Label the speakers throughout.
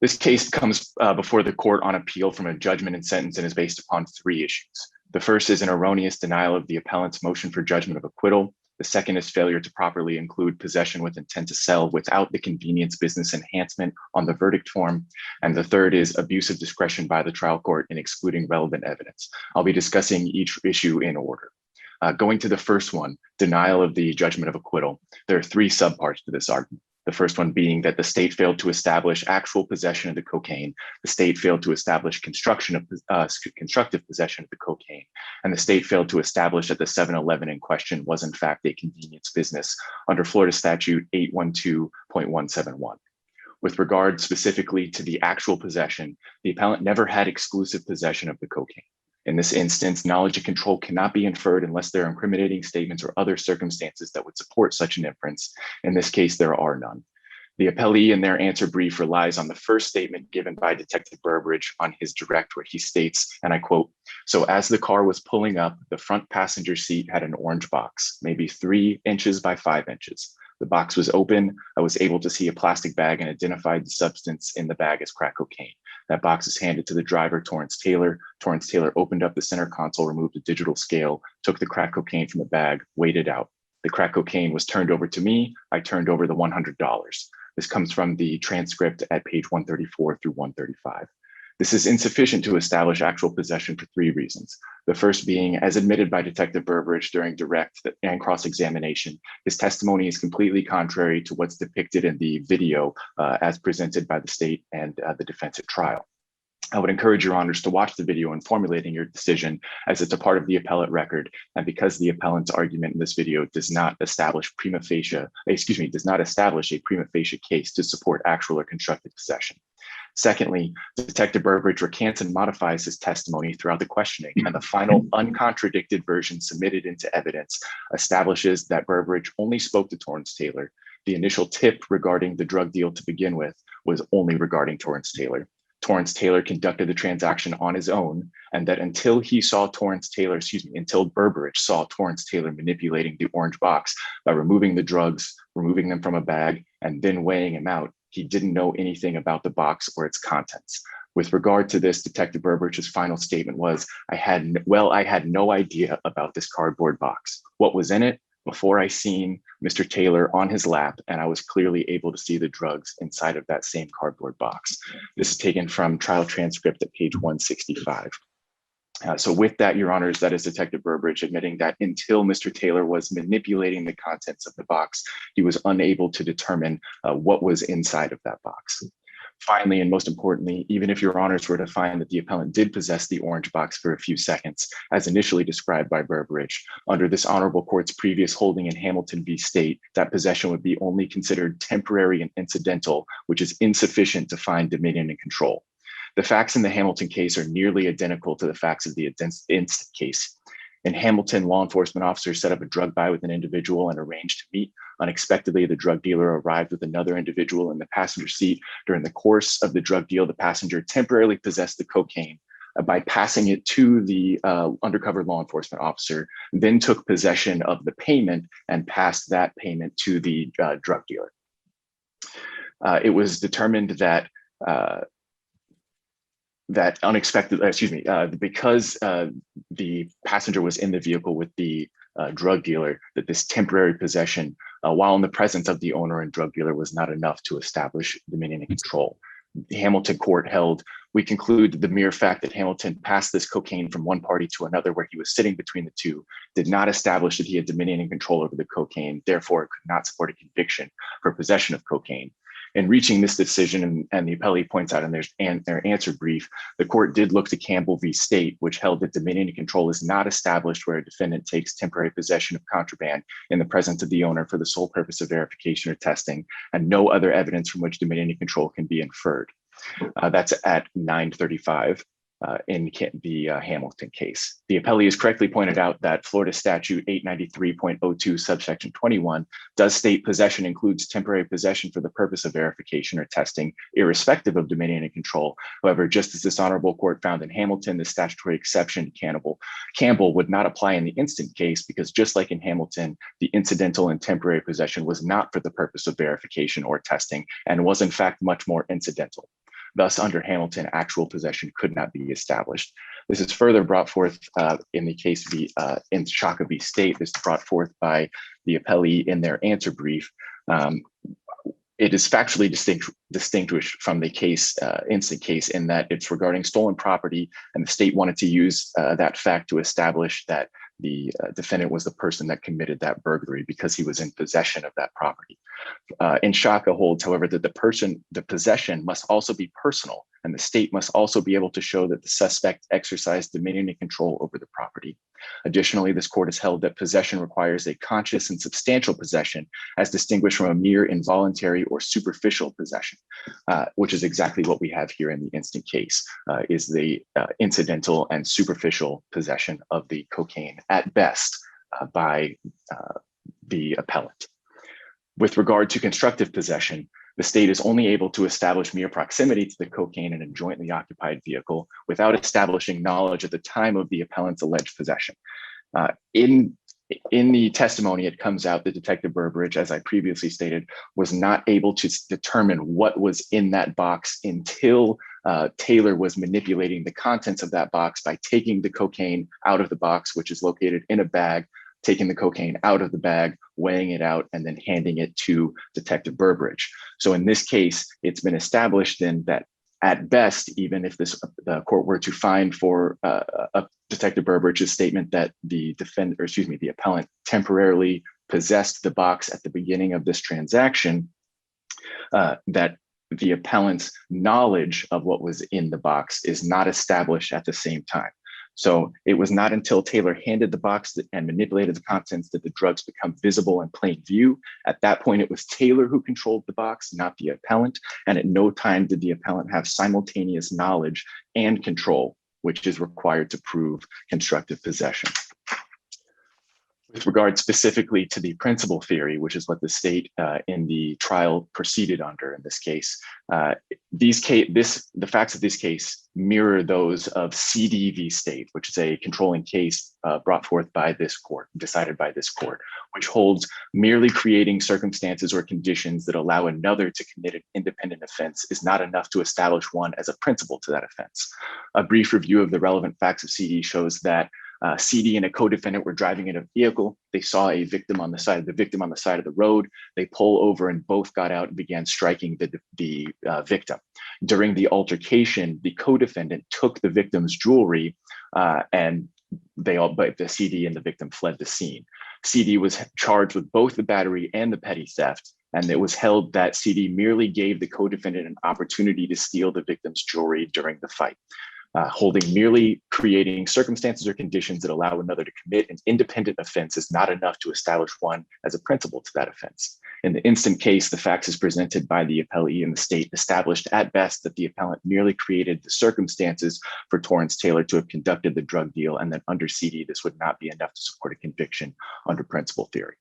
Speaker 1: This case comes before the court on appeal from a judgment and sentence and is based upon three issues. The first is an erroneous denial of the appellant's motion for judgment of acquittal. The second is failure to properly include possession with intent to sell without the convenience business enhancement on the verdict form. And the third is abuse of discretion by the trial court in excluding relevant evidence. I'll be discussing each issue in order. Going to the first one, denial of the judgment of acquittal. There are three subparts to this argument. The first one being that the state failed to establish actual possession of the cocaine. The state failed to establish constructive possession of the cocaine. And the state failed to establish that the 7-Eleven in question was in fact a convenience business under Florida statute 812.171. With regard specifically to the actual possession, the appellant never had exclusive possession of the cocaine. In this instance, knowledge and control cannot be inferred unless there are incriminating statements or other circumstances that would support such an inference. In this case, there are none. The appellee in their answer brief relies on the first statement given by Detective Burbridge on his direct, where he states, and I quote, "So as the car was pulling up, the front passenger seat had an orange box, maybe 3 inches by 5 inches. The box was open. I was able to see a plastic bag and identified the substance in the bag as crack cocaine. That box is handed to the driver, Torrance Taylor. Torrance Taylor opened up the center console, removed a digital scale, took the crack cocaine from the bag, weighed it out. The crack cocaine was turned over to me. I turned over the $100. This comes from the transcript at page 134 through 135. This is insufficient to establish actual possession for three reasons. The first being, as admitted by Detective Burbridge during direct and cross-examination, his testimony is completely contrary to what's depicted in the video as presented by the state and the defense at trial. I would encourage your honors to watch the video in formulating your decision, as it's a part of the appellate record. And because the appellant's argument in this video does not establish a prima facie case to support actual or constructive possession. Secondly, Detective Burbridge recants and modifies his testimony throughout the questioning, and the final uncontradicted version submitted into evidence establishes that Burbridge only spoke to Torrance Taylor. The initial tip regarding the drug deal to begin with was only regarding Torrance Taylor. Torrance Taylor conducted the transaction on his own, and that until Burbridge saw Torrance Taylor manipulating the orange box by removing the drugs, removing them from a bag, and then weighing them out, he didn't know anything about the box or its contents. With regard to this, Detective Burbridge's final statement was, I had no idea about this cardboard box. What was in it? Before I seen Mr. Taylor on his lap, and I was clearly able to see the drugs inside of that same cardboard box." This is taken from trial transcript at page 165. So with that, your honors, that is Detective Burbridge admitting that until Mr. Taylor was manipulating the contents of the box, he was unable to determine what was inside of that box. Finally, and most importantly, even if your honors were to find that the appellant did possess the orange box for a few seconds, as initially described by Burbridge, under this honorable court's previous holding in Hamilton v. State, that possession would be only considered temporary and incidental, which is insufficient to find dominion and control. The facts in the Hamilton case are nearly identical to the facts of the instant case. In Hamilton, law enforcement officers set up a drug buy with an individual and arranged to meet. Unexpectedly, the drug dealer arrived with another individual in the passenger seat. During the course of the drug deal, the passenger temporarily possessed the cocaine by passing it to the undercover law enforcement officer, then took possession of the payment and passed that payment to the drug dealer. It was determined that because the passenger was in the vehicle with the drug dealer, that this temporary possession, while in the presence of the owner and drug dealer, was not enough to establish dominion and control. The Hamilton court held, we conclude the mere fact that Hamilton passed this cocaine from one party to another where he was sitting between the two did not establish that he had dominion and control over the cocaine. Therefore, it could not support a conviction for possession of cocaine. In reaching this decision, and the appellee points out in their answer brief, the court did look to Campbell v. State, which held that dominion and control is not established where a defendant takes temporary possession of contraband in the presence of the owner for the sole purpose of verification or testing, and no other evidence from which dominion and control can be inferred. That's at 935. In the Hamilton case. The appellee has correctly pointed out that Florida statute 893.02 subsection 21 does state possession includes temporary possession for the purpose of verification or testing, irrespective of dominion and control. However, just as this honorable court found in Hamilton, the statutory exception to Campbell would not apply in the instant case, because just like in Hamilton, the incidental and temporary possession was not for the purpose of verification or testing, and was in fact much more incidental. Thus, under Hamilton, actual possession could not be established. This is further brought forth in the case in Shaka v. State. This is brought forth by the appellee in their answer brief. It is factually distinguished from the instant case in that it's regarding stolen property, and the state wanted to use that fact to establish that the defendant was the person that committed that burglary because he was in possession of that property. In Shaka holds, however, that the possession must also be personal, and the state must also be able to show that the suspect exercised dominion and control over the property. Additionally, this court has held that possession requires a conscious and substantial possession as distinguished from a mere involuntary or superficial possession, which is exactly what we have here in the instant case, is the incidental and superficial possession of the cocaine at best by the appellant. With regard to constructive possession, the state is only able to establish mere proximity to the cocaine in a jointly occupied vehicle without establishing knowledge at the time of the appellant's alleged possession. In the testimony, it comes out that Detective Burbridge, as I previously stated, was not able to determine what was in that box until Taylor was manipulating the contents of that box by taking the cocaine out of the box, which is located in a bag, taking the cocaine out of the bag, weighing it out, and then handing it to Detective Burbridge. So in this case, it's been established then that at best, even if the court were to find for Detective Burbridge's statement that the appellant temporarily possessed the box at the beginning of this transaction, that the appellant's knowledge of what was in the box is not established at the same time. So it was not until Taylor handed the box and manipulated the contents that the drugs become visible in plain view. At that point, it was Taylor who controlled the box, not the appellant. And at no time did the appellant have simultaneous knowledge and control, which is required to prove constructive possession. With regard specifically to the principal theory, which is what the state in the trial proceeded under in this case, the facts of this case mirror those of CD v. State, which is a controlling case brought forth by this court, decided by this court, which holds merely creating circumstances or conditions that allow another to commit an independent offense is not enough to establish one as a principal to that offense. A brief review of the relevant facts of CD shows that CD and a co-defendant were driving in a vehicle. They saw a victim on the side of the road. They pull over and both got out and began striking the victim. During the altercation, the co-defendant took the victim's jewelry and but the CD and the victim fled the scene. CD was charged with both the battery and the petty theft, and it was held that CD merely gave the co-defendant an opportunity to steal the victim's jewelry during the fight. Holding merely creating circumstances or conditions that allow another to commit an independent offense is not enough to establish one as a principal to that offense. In the instant case, the facts as presented by the appellee and the state established at best that the appellant merely created the circumstances for Torrance Taylor to have conducted the drug deal, and that under CD, this would not be enough to support a conviction under principal theory.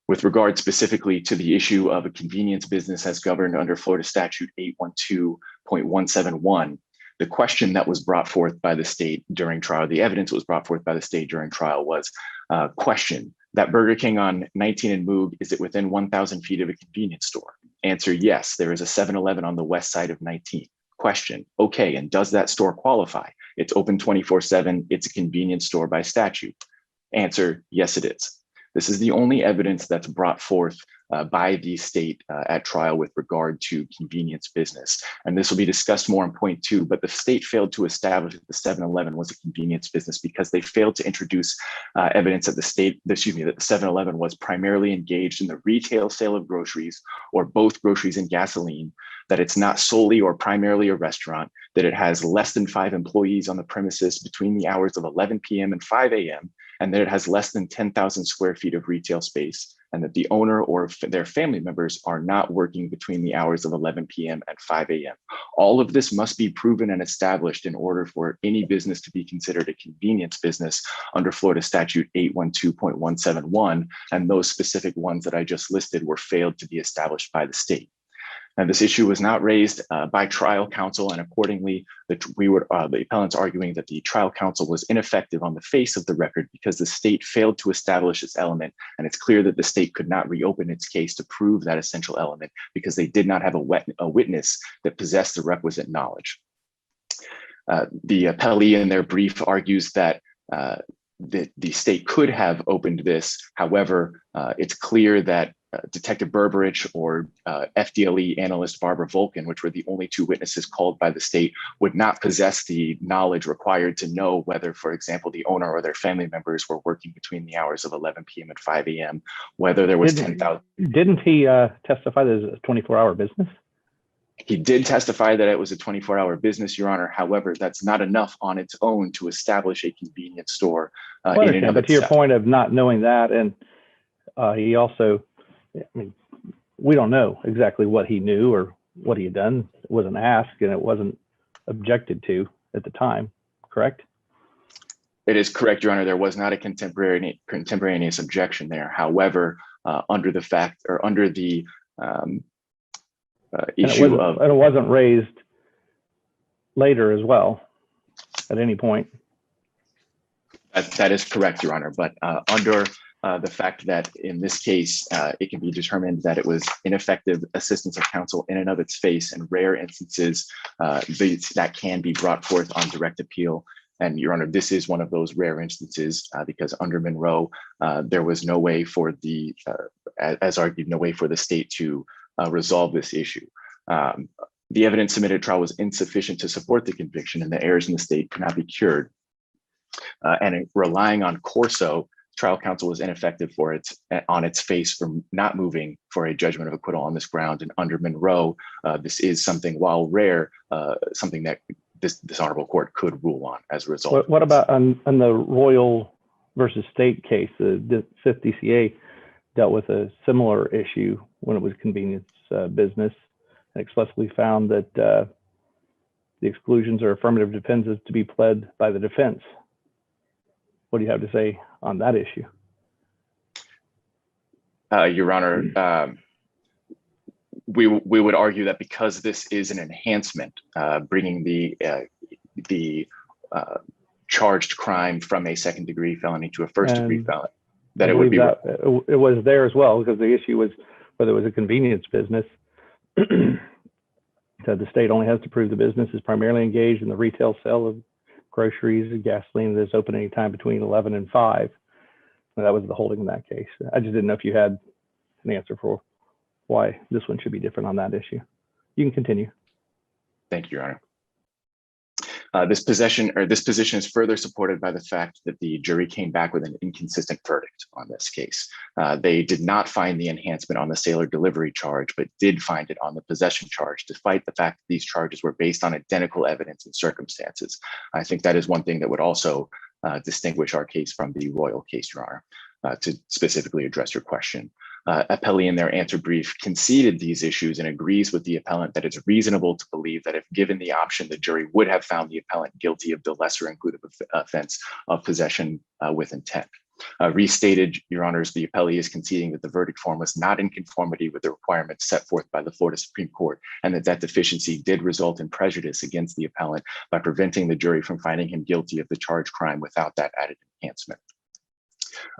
Speaker 1: With regard specifically to the issue of a convenience business as governed under Florida Statute 812.171, the question that was brought forth by the state during trial, the evidence that was brought forth by the state during trial was question, that Burger King on 19 and Moog, is it within 1,000 feet of a convenience store? Answer, yes, there is a 7-Eleven on the west side of 19. Question, okay, and does that store qualify? It's open 24/7, it's a convenience store by statute. Answer, yes, it is. This is the only evidence that's brought forth by the state at trial with regard to convenience business. And this will be discussed more in point 2, but the state failed to establish that the 7-Eleven was a convenience business because they failed to introduce evidence that the 7-Eleven was primarily engaged in the retail sale of groceries or both groceries and gasoline, that it's not solely or primarily a restaurant, that it has less than 5 employees on the premises between the hours of 11 p.m. and 5 a.m., and that it has less than 10,000 square feet of retail space, and that the owner or their family members are not working between the hours of 11 p.m. and 5 a.m. All of this must be proven and established in order for any business to be considered a convenience business under Florida Statute 812.171, and those specific ones that I just listed were failed to be established by the state. And this issue was not raised by trial counsel, and accordingly, the appellant's arguing that the trial counsel was ineffective on the face of the record because the state failed to establish this element, and it's clear that the state could not reopen its case to prove that essential element because they did not have a witness that possessed the requisite knowledge. The appellee in their brief argues that the state could have opened this. However, it's clear that Detective Berberich or FDLE analyst Barbara Volkin, which were the only two witnesses called by the state, would not possess the knowledge required to know whether, for example, the owner or their family members were working between the hours of 11 p.m. and 5 a.m., whether there was 10,000.
Speaker 2: Didn't he testify that it's a 24-hour business?
Speaker 1: He did testify that it was a 24-hour business, Your Honor. However, that's not enough on its own to establish a convenience store.
Speaker 2: But to your point of not knowing that, and he also, I mean, we don't know exactly what he knew or what he had done. It wasn't asked and it wasn't objected to at the time, correct?
Speaker 1: It is correct, Your Honor. There was not a contemporaneous objection there. However, under the fact or under the issue of,
Speaker 2: and it wasn't raised later as well at any point.
Speaker 1: That is correct, Your Honor. But under the fact that in this case, it can be determined that it was ineffective assistance of counsel in and of its face, and rare instances that can be brought forth on direct appeal. And Your Honor, this is one of those rare instances because under Monroe, there was no way for the, as argued, no way for the state to resolve this issue. The evidence submitted at trial was insufficient to support the conviction, and the errors in the state could not be cured. And relying on Corso, trial counsel was ineffective on its face for not moving for a judgment of acquittal on this ground. And under Monroe, this is something, while rare, something that this honorable court could rule on as a result.
Speaker 2: What about on the Royal versus State case? The Fifth DCA dealt with a similar issue when it was convenience business, and explicitly found that the exclusions or affirmative defenses to be pled by the defense. What do you have to say on that issue?
Speaker 1: Your Honor, we would argue that because this is an enhancement, bringing the charged crime from a second-degree felony to a first-degree felony, that it would be.
Speaker 2: It was there as well, because the issue was whether it was a convenience business. So the state only has to prove the business is primarily engaged in the retail sale of groceries and gasoline that is open anytime between 11 and 5. And that was the holding in that case. I just didn't know if you had an answer for why this one should be different on that issue. You can continue.
Speaker 1: Thank you, Your Honor. This position is further supported by the fact that the jury came back with an inconsistent verdict on this case. They did not find the enhancement on the sale or delivery charge, but did find it on the possession charge, despite the fact that these charges were based on identical evidence and circumstances. I think that is one thing that would also distinguish our case from the Royal case, Your Honor, to specifically address your question. Appellee in their answer brief conceded these issues and agrees with the appellant that it's reasonable to believe that if given the option, the jury would have found the appellant guilty of the lesser included offense of possession with intent. Restated, Your Honors, the appellee is conceding that the verdict form was not in conformity with the requirements set forth by the Florida Supreme Court, and that deficiency did result in prejudice against the appellant by preventing the jury from finding him guilty of the charged crime without that added enhancement.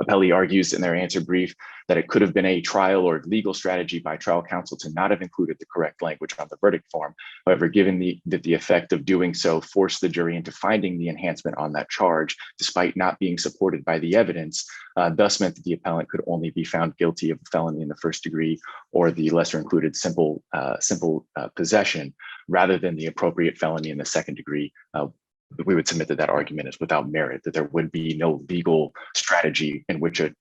Speaker 1: Appellee argues in their answer brief that it could have been a trial or legal strategy by trial counsel to not have included the correct language on the verdict form. However, given that the effect of doing so forced the jury into finding the enhancement on that charge, despite not being supported by the evidence, thus meant that the appellant could only be found guilty of felony in the first degree or the lesser included simple possession, rather than the appropriate felony in the second degree. We would submit that that argument is without merit, that there would be no legal strategy in which a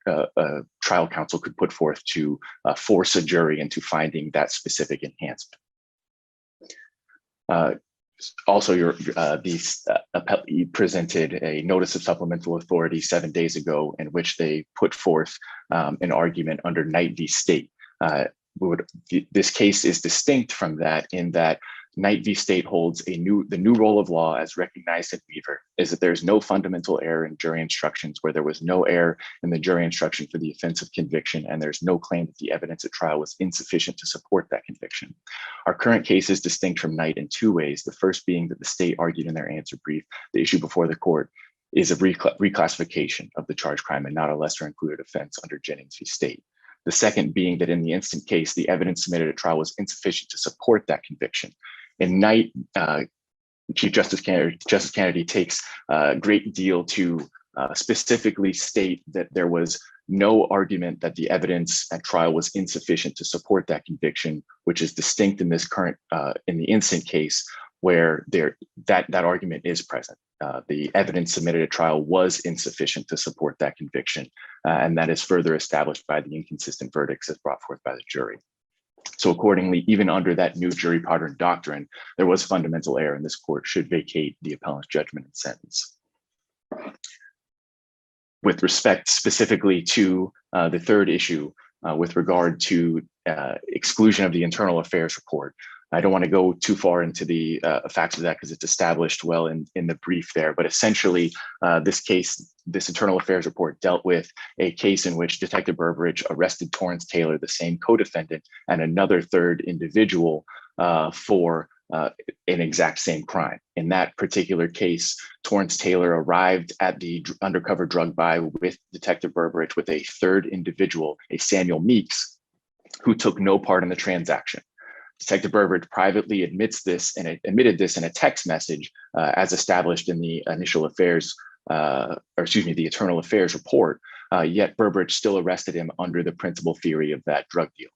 Speaker 1: trial counsel could put forth to force a jury into finding that specific enhancement. Also, the appellee presented a notice of supplemental authority 7 days ago in which they put forth an argument under Knight v. State. This case is distinct from that in that Knight v. State holds the new role of law as recognized in Weaver is that there's no fundamental error in jury instructions where there was no error in the jury instruction for the offense of conviction, and there's no claim that the evidence at trial was insufficient to support that conviction. Our current case is distinct from Knight in two ways. The first being that the state argued in their answer brief the issue before the court is a reclassification of the charged crime and not a lesser included offense under Jennings v. State. The second being that in the instant case, the evidence submitted at trial was insufficient to support that conviction. In Knight, Chief Justice Kennedy takes a great deal to specifically state that there was no argument that the evidence at trial was insufficient to support that conviction, which is distinct in this current, in the instant case where that argument is present. The evidence submitted at trial was insufficient to support that conviction, and that is further established by the inconsistent verdicts as brought forth by the jury. So accordingly, even under that new jury pattern doctrine, there was fundamental error, and this court should vacate the appellant's judgment and sentence. With respect specifically to the third issue, with regard to exclusion of the internal affairs report, I don't want to go too far into the facts of that because it's established well in the brief there, but essentially this internal affairs report dealt with a case in which Detective Burbridge arrested Torrance Taylor, the same co-defendant, and another third individual for an exact same crime. In that particular case, Torrance Taylor arrived at the undercover drug buy with Detective Burbridge with a third individual, a Samuel Meeks, who took no part in the transaction. Detective Burbridge privately admitted this in a text message as established in the the internal affairs report, yet Burbridge still arrested him under the principal theory of that drug deal.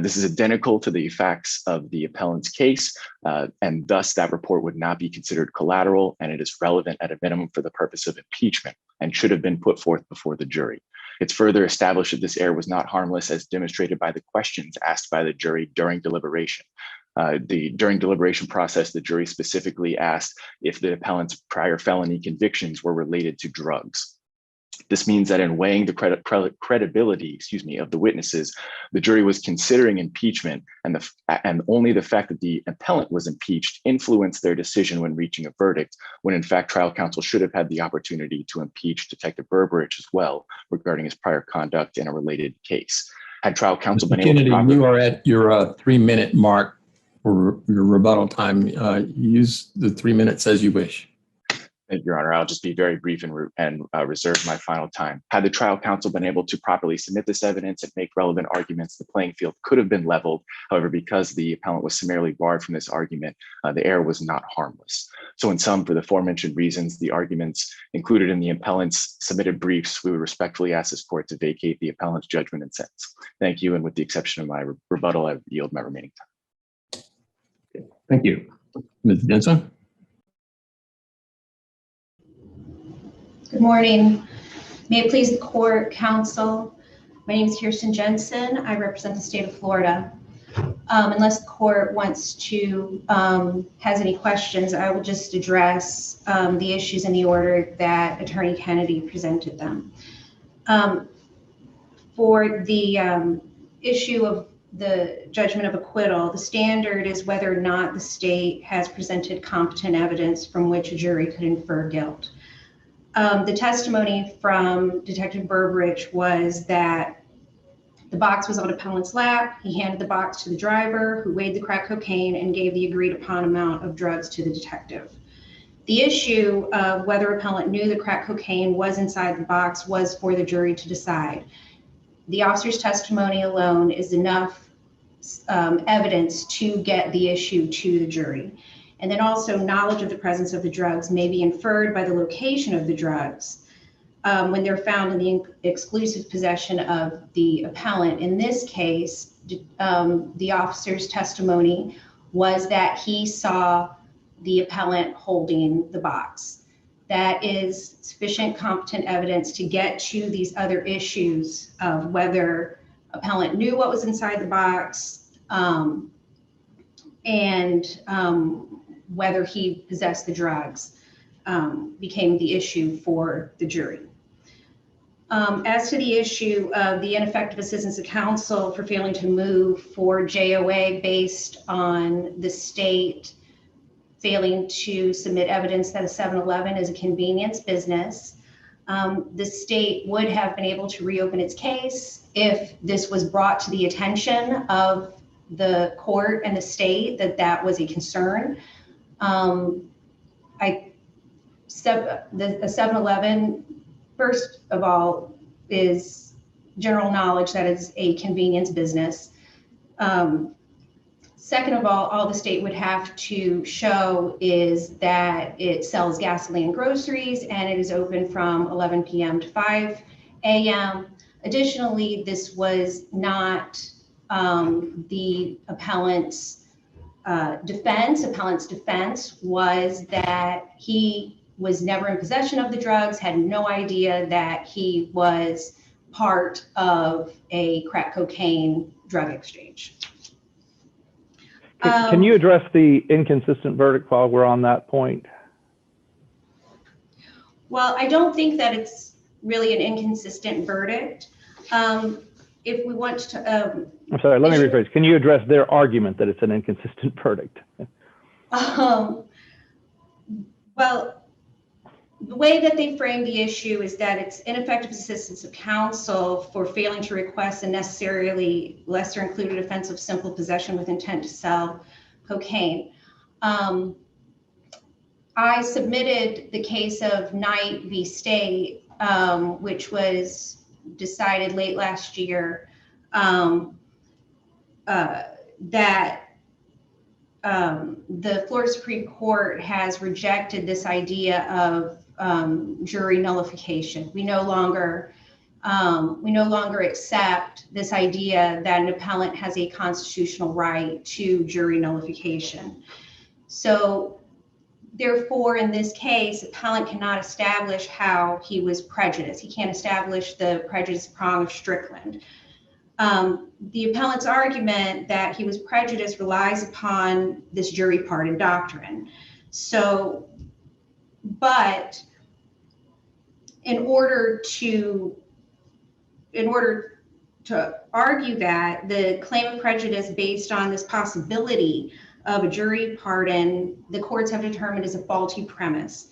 Speaker 1: This is identical to the facts of the appellant's case, and thus that report would not be considered collateral, and it is relevant at a minimum for the purpose of impeachment and should have been put forth before the jury. It's further established that this error was not harmless as demonstrated by the questions asked by the jury during deliberation. During deliberation process, the jury specifically asked if the appellant's prior felony convictions were related to drugs. This means that in weighing the credibility, of the witnesses, the jury was considering impeachment, and only the fact that the appellant was impeached influenced their decision when reaching a verdict, when in fact trial counsel should have had the opportunity to impeach Detective Burbridge as well regarding his prior conduct in a related case. Had trial counsel been able to properly—
Speaker 3: you are at your 3-minute mark for your rebuttal time. Use the 3 minutes as you wish.
Speaker 1: Thank you, Your Honor. I'll just be very brief and reserve my final time. Had the trial counsel been able to properly submit this evidence and make relevant arguments, the playing field could have been leveled. However, because the appellant was summarily barred from this argument, the error was not harmless. So in sum, for the aforementioned reasons, the arguments included in the appellant's submitted briefs, we would respectfully ask this court to vacate the appellant's judgment and sentence. Thank you. And with the exception of my rebuttal, I yield my remaining time.
Speaker 3: Thank you. Ms. Jensen?
Speaker 4: Good morning. May it please the court, counsel. My name is Kirsten Jensen. I represent the state of Florida. Unless the court wants to, has any questions, I will just address the issues in the order that Attorney Kennedy presented them. For the issue of the judgment of acquittal, the standard is whether or not the state has presented competent evidence from which a jury could infer guilt. The testimony from Detective Burbridge was that the box was on appellant's lap. He handed the box to the driver, who weighed the crack cocaine and gave the agreed upon amount of drugs to the detective. The issue of whether appellant knew the crack cocaine was inside the box was for the jury to decide. The officer's testimony alone is enough evidence to get the issue to the jury. And then also knowledge of the presence of the drugs may be inferred by the location of the drugs when they're found in the exclusive possession of the appellant. In this case, the officer's testimony was that he saw the appellant holding the box. That is sufficient competent evidence to get to these other issues of whether appellant knew what was inside the box and whether he possessed the drugs became the issue for the jury. As to the issue of the ineffective assistance of counsel for failing to move for JOA based on the state failing to submit evidence that a 7-Eleven is a convenience business. The state would have been able to reopen its case if this was brought to the attention of the court and the state that was a concern. A 7-Eleven, first of all, is general knowledge that it's a convenience business. Second of all the state would have to show is that it sells gasoline and groceries and it is open from 11 p.m. to 5 a.m. Additionally, this was not the appellant's defense. Appellant's defense was that he was never in possession of the drugs, had no idea that he was part of a crack cocaine drug exchange.
Speaker 2: Can you address the inconsistent verdict while we're on that point?
Speaker 4: Well, I don't think that it's really an inconsistent verdict. If we want to...
Speaker 2: I'm sorry, let me rephrase. Can you address their argument that it's an inconsistent verdict?
Speaker 4: Well, the way that they frame the issue is that it's ineffective assistance of counsel for failing to request a necessarily lesser included offense of simple possession with intent to sell cocaine. I submitted the case of Knight v. State, which was decided late last year, that the Florida Supreme Court has rejected this idea of jury nullification. We no longer accept this idea that an appellant has a constitutional right to jury nullification. So therefore, in this case, appellant cannot establish how he was prejudiced. He can't establish the prejudice prong of Strickland. The appellant's argument that he was prejudiced relies upon this jury pardon doctrine. So, but in order to argue that the claim of prejudice based on this possibility of a jury pardon, the courts have determined is a faulty premise.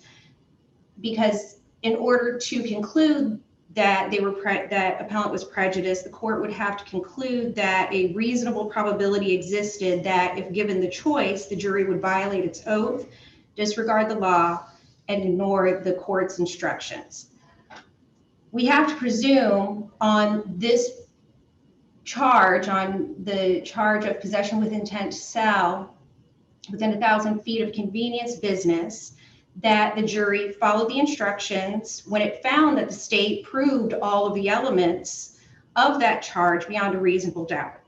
Speaker 4: Because in order to conclude that that appellant was prejudiced, the court would have to conclude that a reasonable probability existed that if given the choice, the jury would violate its oath, disregard the law, and ignore the court's instructions. We have to presume on this charge, on the charge of possession with intent to sell within 1,000 feet of convenience business, that the jury followed the instructions when it found that the state proved all of the elements of that charge beyond a reasonable doubt.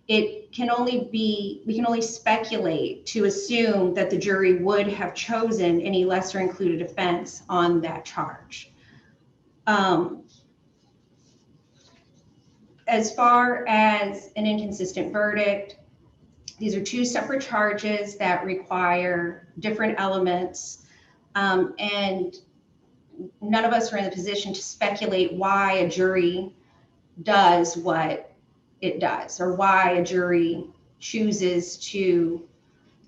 Speaker 4: We can only speculate to assume that the jury would have chosen any lesser included offense on that charge. As far as an inconsistent verdict, these are two separate charges that require different elements, and none of us are in the position to speculate why a jury does what it does or why a jury chooses to,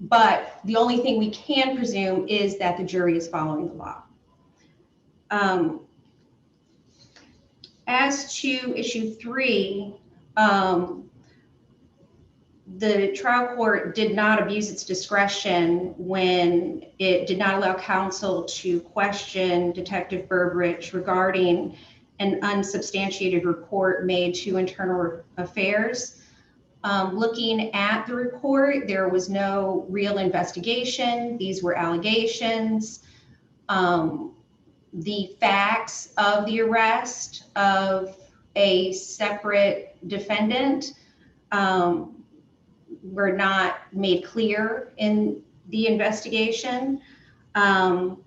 Speaker 4: but the only thing we can presume is that the jury is following the law. As to issue 3, the trial court did not abuse its discretion when it did not allow counsel to question Detective Burbridge regarding an unsubstantiated report made to Internal Affairs. Looking at the report, there was no real investigation. These were allegations. The facts of the arrest of a separate defendant were not made clear in the investigation. And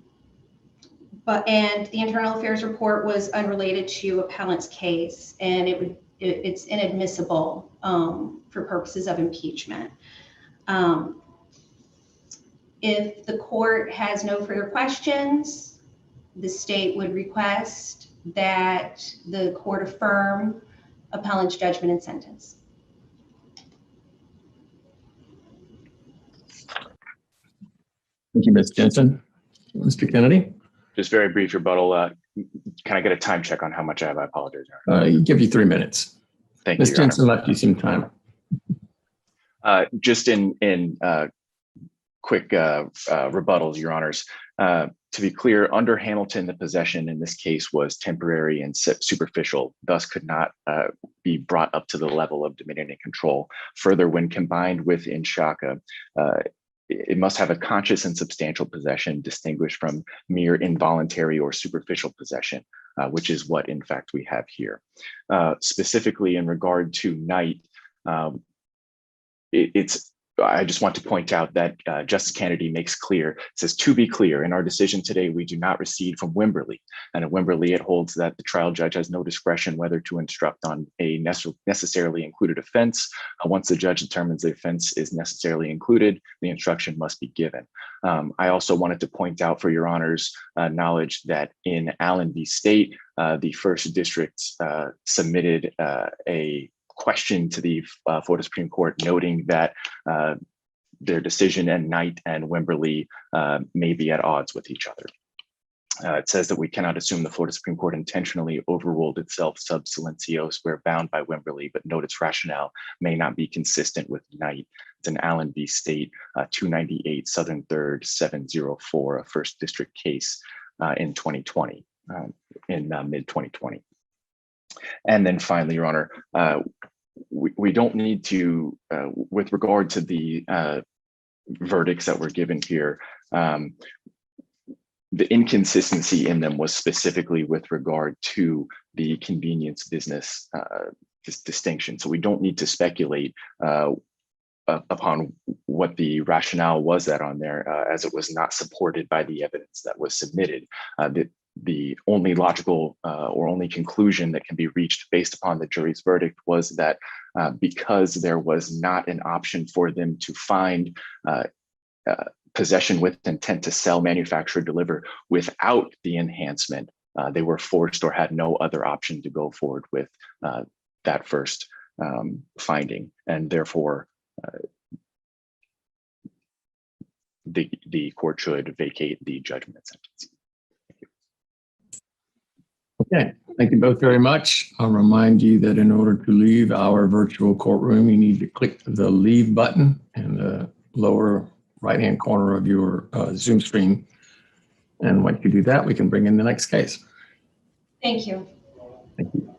Speaker 4: the Internal Affairs report was unrelated to appellant's case, and it's inadmissible for purposes of impeachment. If the court has no further questions, the state would request that the court affirm appellant's judgment and sentence.
Speaker 3: Thank you, Ms. Jensen. Mr. Kennedy,
Speaker 1: Just very brief rebuttal. Can I get a time check on how much I have? I apologize.
Speaker 3: give you 3 minutes.
Speaker 1: Thank you,
Speaker 3: Ms.
Speaker 1: Your Honor.
Speaker 3: Jensen left you some time.
Speaker 1: Just in quick rebuttals, Your Honors. To be clear, under Hamilton, the possession in this case was temporary and superficial, thus could not be brought up to the level of dominion and control. Further, when combined with Inshaka, it must have a conscious and substantial possession distinguished from mere involuntary or superficial possession, which is what, in fact, we have here. Specifically in regard to Knight, I just want to point out that Justice Kennedy makes clear, it says, to be clear, in our decision today, we do not recede from Wimberley. And in Wimberley, it holds that the trial judge has no discretion whether to instruct on a necessarily included offense. Once the judge determines the offense is necessarily included, the instruction must be given. I also wanted to point out for Your Honor's knowledge that in Allen v. State, the First District submitted a question to the Florida Supreme Court, noting that their decision and Knight and Wimberley may be at odds with each other. It says that we cannot assume the Florida Supreme Court intentionally overruled itself sub silencio where bound by Wimberley, but note its rationale may not be consistent with Knight. It's an Allen v. State 298 Southern 3rd 704, a First District case in 2020, in mid 2020. And then finally, Your Honor, we don't need to, with regard to the verdicts that were given here, the inconsistency in them was specifically with regard to the convenience business distinction. So we don't need to speculate upon what the rationale was that on there, as it was not supported by the evidence that was submitted. The only logical or only conclusion that can be reached based upon the jury's verdict was that because there was not an option for them to find possession with intent to sell, manufacture, deliver without the enhancement, they were forced or had no other option to go forward with that first finding, and therefore the court should vacate the judgment and sentence.
Speaker 3: Okay, thank you both very much. I'll remind you that in order to leave our virtual courtroom, you need to click the leave button in the lower right-hand corner of your Zoom screen. And once you do that, we can bring in the next case.
Speaker 4: Thank you.
Speaker 3: Thank you.